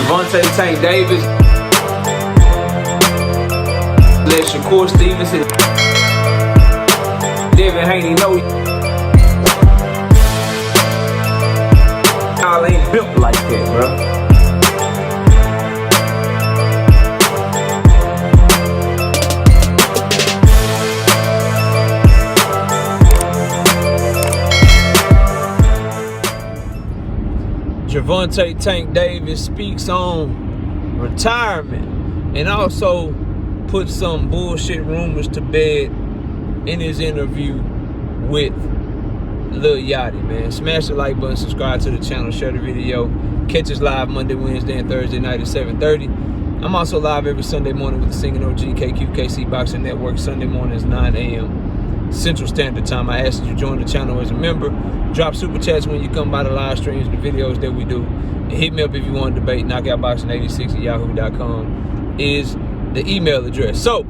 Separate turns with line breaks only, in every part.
Gervonta Tank Davis. Let Shakur Stevenson. Devin Haney know y'all ain't built like that, bro. Gervonta Tank Davis speaks on retirement and also put some bullshit rumors to bed in his interview with Lil Yachty, man. Smash the like button, subscribe to the channel, share the video. Catch us live Monday, Wednesday, and Thursday night at 7:30. I'm also live every Sunday morning with the Singing OG KQKC Boxing Network. Sunday mornings 9 a.m. Central Standard Time. I ask that you join the channel as a member. Drop super chats when you come by the live streams, the videos that we do. And hit me up if you want to debate. knockoutboxing86@yahoo.com is the email address. So,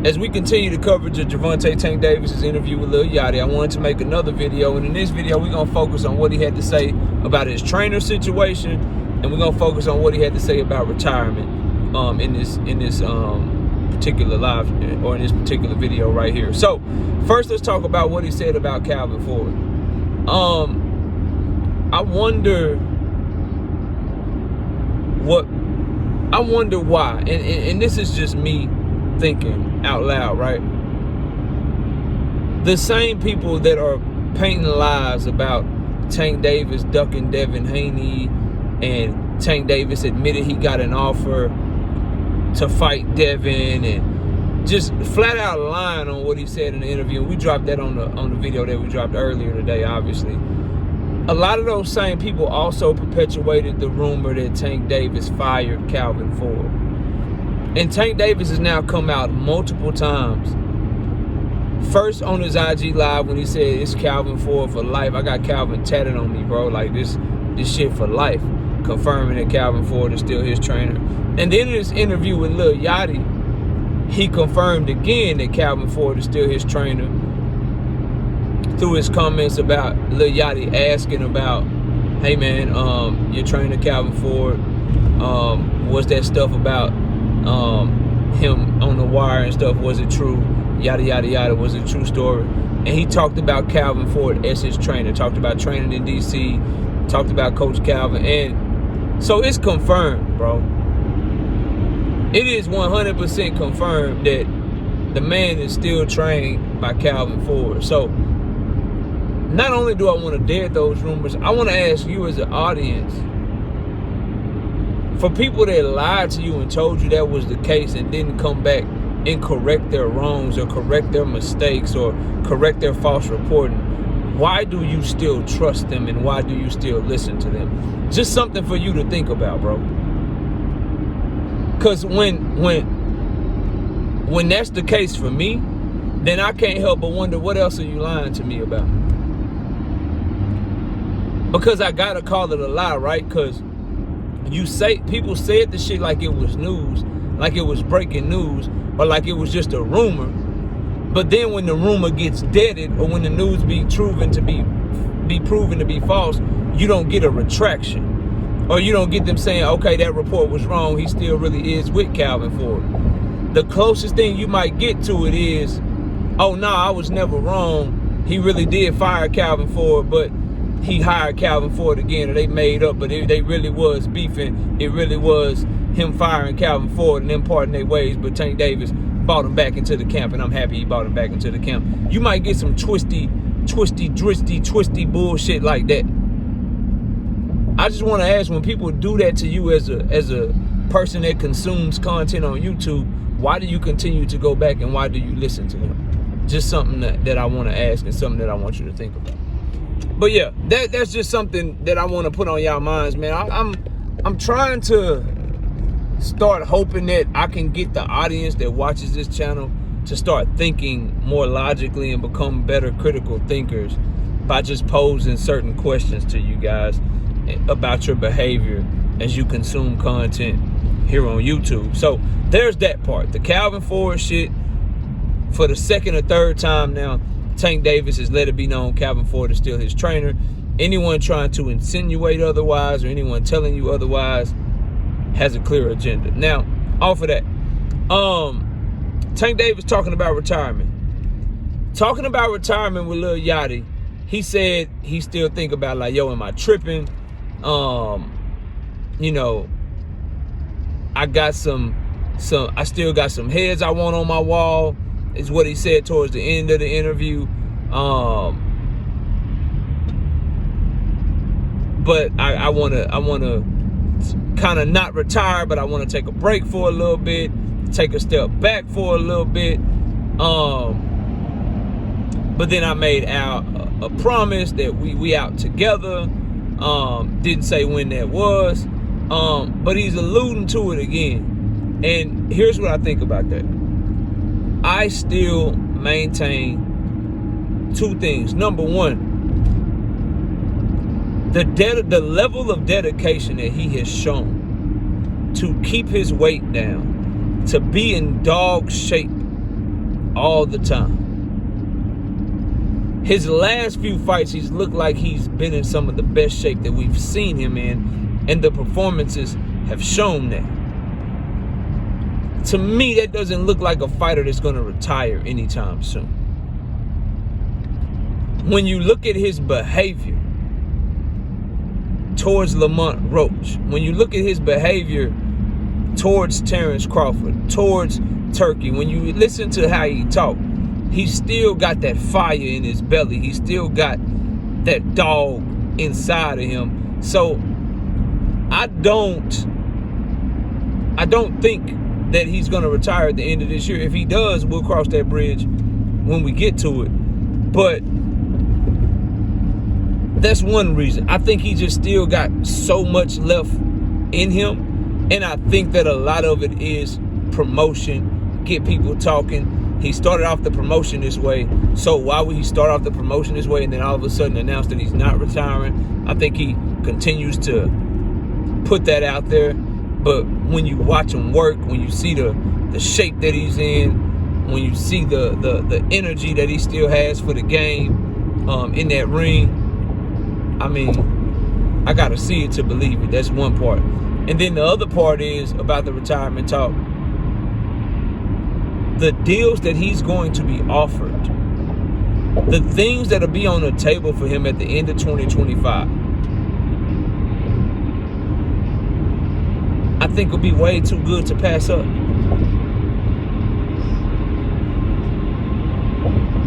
as we continue the coverage of Gervonta Tank Davis' interview with Lil Yachty, I wanted to make another video. And in this video, we're going to focus on what he had to say about his trainer situation. And we're going to focus on what he had to say about retirement in this particular live, or in this particular video right here. So, first, let's talk about what he said about Calvin Ford. I wonder why, and this is just me thinking out loud, right? The same people that are painting lies about Tank Davis ducking Devin Haney, and Tank Davis admitted he got an offer to fight Devin, and just flat out lying on what he said in the interview. We dropped that on the video that we dropped earlier today, obviously. A lot of those same people also perpetuated the rumor that Tank Davis fired Calvin Ford. And Tank Davis has now come out multiple times. First on his IG Live when he said, it's Calvin Ford for life. I got Calvin tatted on me, bro. Like this shit for life. Confirming that Calvin Ford is still his trainer. And then in his interview with Lil Yachty, he confirmed again that Calvin Ford is still his trainer through his comments about Lil Yachty asking about, hey man, your trainer Calvin Ford, was that stuff about him on the wire and stuff, was it true? Yada, yada, yada, was it a true story? And he talked about Calvin Ford as his trainer, talked about training in D.C., talked about Coach Calvin, and so it's confirmed, bro. It is 100% confirmed that the man is still trained by Calvin Ford. So, not only do I want to dead those rumors, I want to ask you as an audience, for people that lied to you and told you that was the case and didn't come back and correct their wrongs or correct their mistakes or correct their false reporting, why do you still trust them and why do you still listen to them? Just something for you to think about, bro. Because when that's the case for me, then I can't help but wonder, what else are you lying to me about? Because I gotta call it a lie, right? Because people said the shit like it was news, like it was breaking news, or like it was just a rumor. But then when the rumor gets deaded, or when the news be proven to be false, you don't get a retraction. Or you don't get them saying, okay, that report was wrong. He still really is with Calvin Ford. The closest thing you might get to it is, oh, no, I was never wrong. He really did fire Calvin Ford, but he hired Calvin Ford again, or they made up, but they really was beefing. It really was him firing Calvin Ford and them parting their ways, but Tank Davis brought him back into the camp, and I'm happy he brought him back into the camp. You might get some twisty bullshit like that. I just want to ask, when people do that to you as a person that consumes content on YouTube, why do you continue to go back and why do you listen to them? Just something that I want to ask and something that I want you to think about. But yeah, that's just something that I want to put on y'all minds, man. I'm trying to start hoping that I can get the audience that watches this channel to start thinking more logically and become better critical thinkers by just posing certain questions to you guys about your behavior as you consume content here on YouTube. So there's that part. The Calvin Ford shit, for the second or third time now, Tank Davis has let it be known Calvin Ford is still his trainer. Anyone trying to insinuate otherwise or anyone telling you otherwise, has a clear agenda. Now, off of that, Tank Davis talking about retirement. Talking about retirement with Lil Yachty, he said he still think about like, yo, am I tripping? You know, I still got some heads I want on my wall, is what he said towards the end of the interview. But I wanna kind of not retire, but I want to take a break for a little bit, take a step back for a little bit. But then I made out a promise that we out together. Didn't say when that was. But he's alluding to it again. And here's what I think about that. I still maintain two things. Number one, the level of dedication that he has shown to keep his weight down, to be in dog shape all the time. His last few fights, he's looked like he's been in some of the best shape that we've seen him in, and the performances have shown that. To me, that doesn't look like a fighter that's going to retire anytime soon. When you look at his behavior towards Lamont Roach, when you look at his behavior towards Terrence Crawford, towards Turkey, when you listen to how he talked, he's still got that fire in his belly. He's still got that dog inside of him. So I don't think that he's going to retire at the end of this year. If he does, we'll cross that bridge when we get to it. But that's one reason. I think he just still got so much left in him. And I think that a lot of it is promotion, get people talking. He started off the promotion this way. So why would he start off the promotion this way and then all of a sudden announce that he's not retiring? I think he continues to put that out there. But when you watch him work, when you see the shape that he's in, when you see the energy that he still has for the game in that ring, I mean, I got to see it to believe it. That's one part. And then the other part is about the retirement talk. The deals that he's going to be offered, the things that'll be on the table for him at the end of 2025, I think will be way too good to pass up.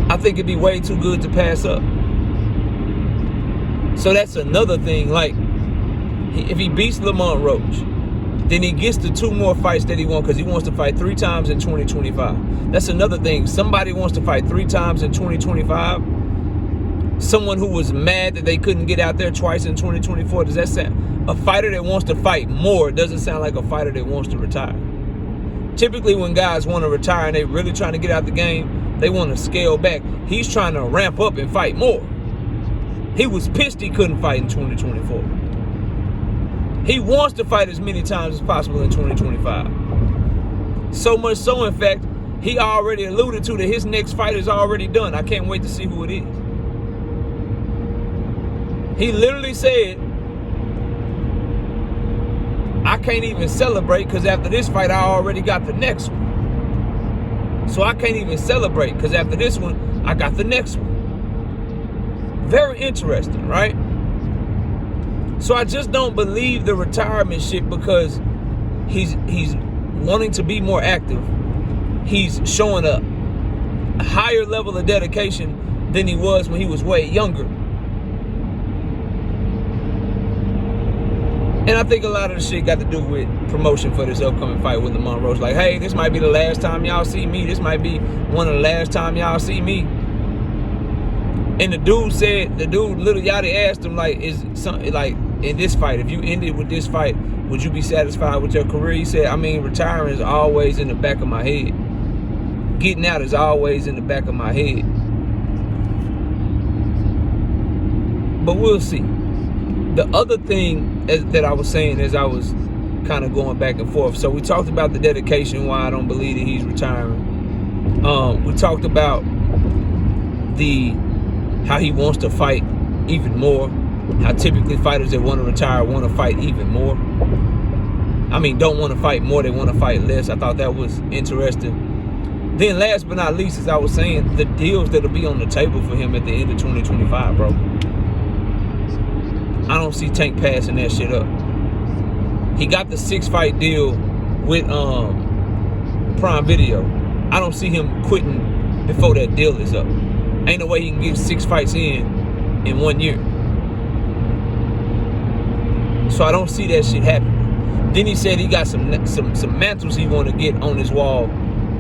I think it'd be way too good to pass up. So that's another thing. Like, if he beats Lamont Roach, then he gets the 2 more fights that he wants, because he wants to fight 3 times in 2025. That's another thing. Somebody wants to fight 3 times in 2025. Someone who was mad that they couldn't get out there twice in 2024. Does that sound? A fighter that wants to fight more doesn't sound like a fighter that wants to retire. Typically when guys want to retire and they're really trying to get out the game, they want to scale back. He's trying to ramp up and fight more. He was pissed he couldn't fight in 2024. He wants to fight as many times as possible in 2025. So much so, in fact, he already alluded to that his next fight is already done. I can't wait to see who it is. He literally said, I can't even celebrate because after this fight, I already got the next one. So I can't even celebrate because after this one, I got the next one. Very interesting, right? So I just don't believe the retirement shit, because he's wanting to be more active. He's showing a higher level of dedication than he was when he was way younger. And I think a lot of the shit got to do with promotion for this upcoming fight with Lamont Roach. Like, hey, this might be the last time y'all see me. This might be one of the last time y'all see me. And the dude, Lil Yachty asked him, like, is something like, in this fight, if you ended with this fight, would you be satisfied with your career? He said, I mean, retiring is always in the back of my head. Getting out is always in the back of my head. But we'll see. The other thing that I was saying as I was kind of going back and forth. So we talked about the dedication, why I don't believe that he's retiring. We talked about how he wants to fight even more. How typically fighters that want to retire want to fight even more. I mean, don't want to fight more, they want to fight less. I thought that was interesting. Then last but not least, as I was saying, the deals that'll be on the table for him at the end of 2025, bro. I don't see Tank passing that shit up. He got the 6-fight deal with Prime Video. I don't see him quitting before that deal is up. Ain't no way he can get 6 fights in 1 year. So I don't see that shit happening. Then he said he got some mantles he want to get on his wall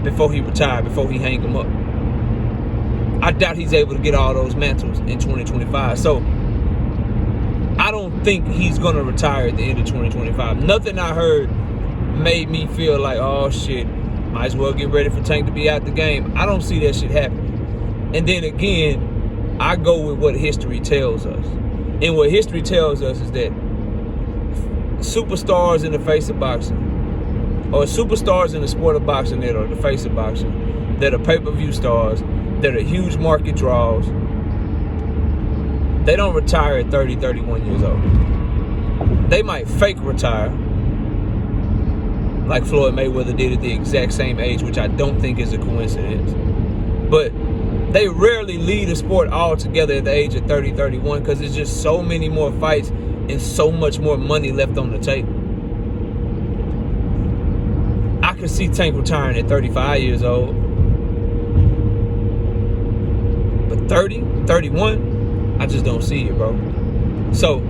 before he retire, before he hang them up. I doubt he's able to get all those mantles in 2025. So I don't think he's going to retire at the end of 2025. Nothing I heard made me feel like, oh shit, might as well get ready for Tank to be out the game. I don't see that shit happening. And then again, I go with what history tells us. And what history tells us is that superstars in the face of boxing, or superstars in the sport of boxing that are the face of boxing, that are pay-per-view stars, that are huge market draws, they don't retire at 30, 31 years old. They might fake retire, like Floyd Mayweather did at the exact same age, which I don't think is a coincidence. But they rarely leave the sport altogether at the age of 30, 31, because there's just so many more fights and so much more money left on the table. I can see Tank retiring at 35 years old. But 30, 31, I just don't see it, bro. So,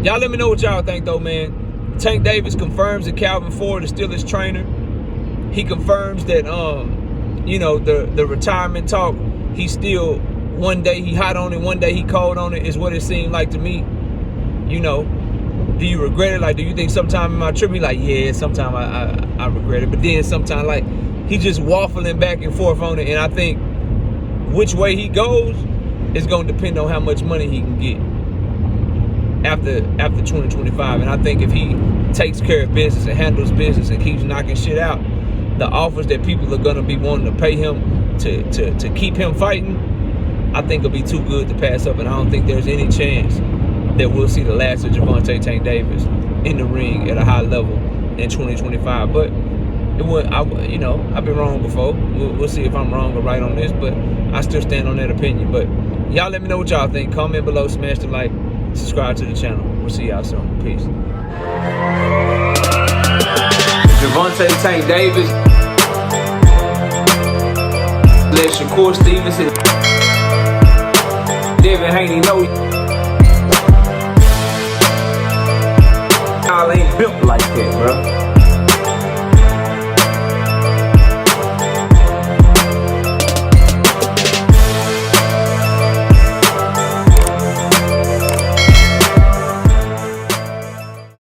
y'all let me know what y'all think, though, man. Tank Davis confirms that Calvin Ford is still his trainer. He confirms that, you know, the retirement talk, he's still, one day he hot on it, one day he cold on it, is what it seemed like to me. You know, do you regret it? Like, do you think sometime in my trip, he like, yeah, sometime I regret it. But then sometimes, like, he just waffling back and forth on it. And I think which way he goes is going to depend on how much money he can get after 2025. And I think if he takes care of business and handles business and keeps knocking shit out, the offers that people are going to be wanting to pay him to keep him fighting, I think it'll be too good to pass up. And I don't think there's any chance that we'll see the last of Gervonta Tank Davis in the ring at a high level in 2025. But it would, you know, I've been wrong before. We'll see if I'm wrong or right on this, but I still stand on that opinion. But y'all let me know what y'all think. Comment below, smash the like, subscribe to the channel. We'll see y'all soon. Peace. Gervonta Tank Davis. Let Shakur Stevenson. Devin Haney know. Y'all ain't built like that, bro.